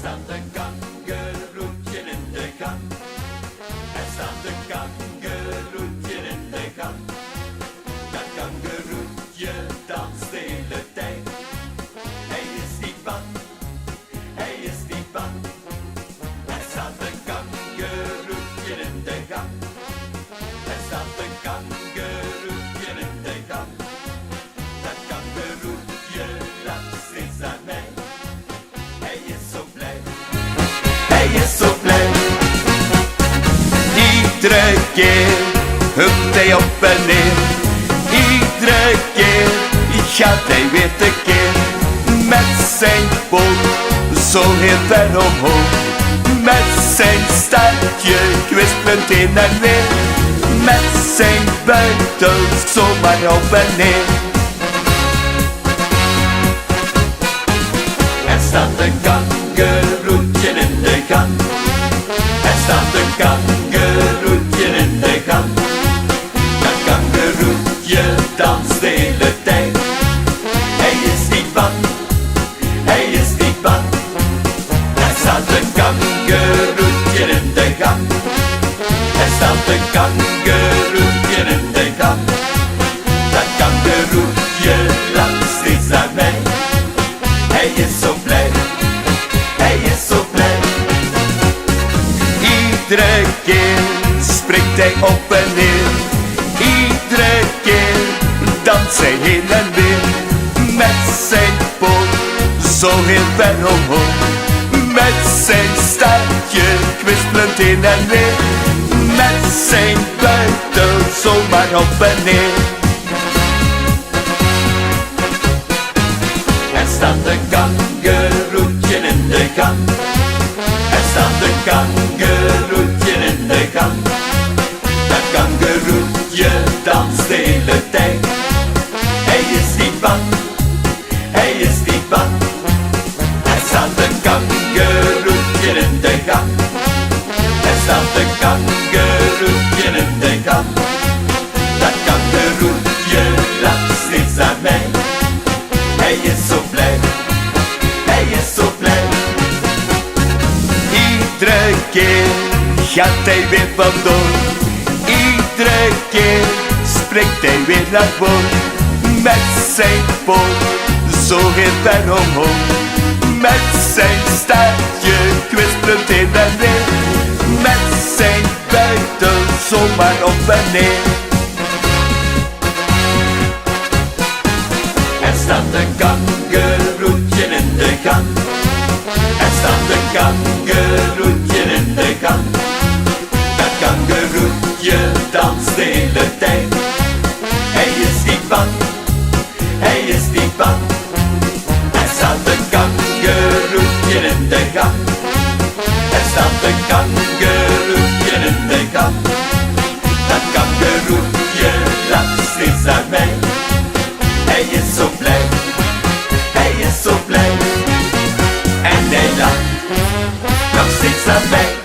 staat een kangeroetje in de gang. Er staat een kangeroetje in de gang. Dat kangeroetje danst de hele tijd. Hij is niet bang, hij is niet bang. Er staat een kangeroetje in de gang. Er staat een kangeroetje in de gang. Dat kangeroetje lacht steeds naar mij. Hij is zo blij, hij is zo blij. Iedere keer hupt hij op en neer. Iedere keer gaat hij weer tekeer. Met zijn poot zo heel ver omhoog. Met zijn staartje kwispelend heen en weer. Met zijn buitel zomaar op en neer. Er staat een kangeroetje in de gang. Er staat een kangeroetje in de gang. Dat kangeroetje danst de hele tijd. Hij is niet bang, hij is niet bang. Er staat een kangeroetje in de gang. Er staat een kangeroetje in de gang. Dat kangeroetje lacht steeds naar mij. Hij is zo blij, hij is zo blij. Iedere keer springt hij op en neer. Iedere keer danst hij heen en weer. Met zijn poot zo heel ver omhoog. Met zijn staartje kwispelend heen en weer. Met zijn buitel zomaar op en neer. Er staat een kangeroetje in de gang. Er staat een kangeroetje in de gang. Dat kangeroetje danst de hele tijd. Hij is niet bang, hij is niet bang. Er staat een kangeroetje in de gang. Er staat een kangeroetje in de gang. Dat kangeroetje lacht steeds naar mij. Hij is zo blij, hij is zo blij. Iedere keer gaat hij weer vandoor. Iedere keer springt hij weer naar voren. Met zijn poot zo heel ver omhoog. Met zijn staartje kwispelend heen en weer. Met zijn buitel zomaar op en neer. Er staat een kangeroetje in de gang. Er staat een kangeroetje in de gang. Dat kangeroetje danst de hele tijd. Hij is niet bang, hij is niet bang. Er staat een kangeroetje in de gang. Er staat een kangeroetje in de gang. Dat kangeroetje lacht steeds naar mij. Hij is zo blij, hij is zo blij. En hij lacht nog steeds naar mij.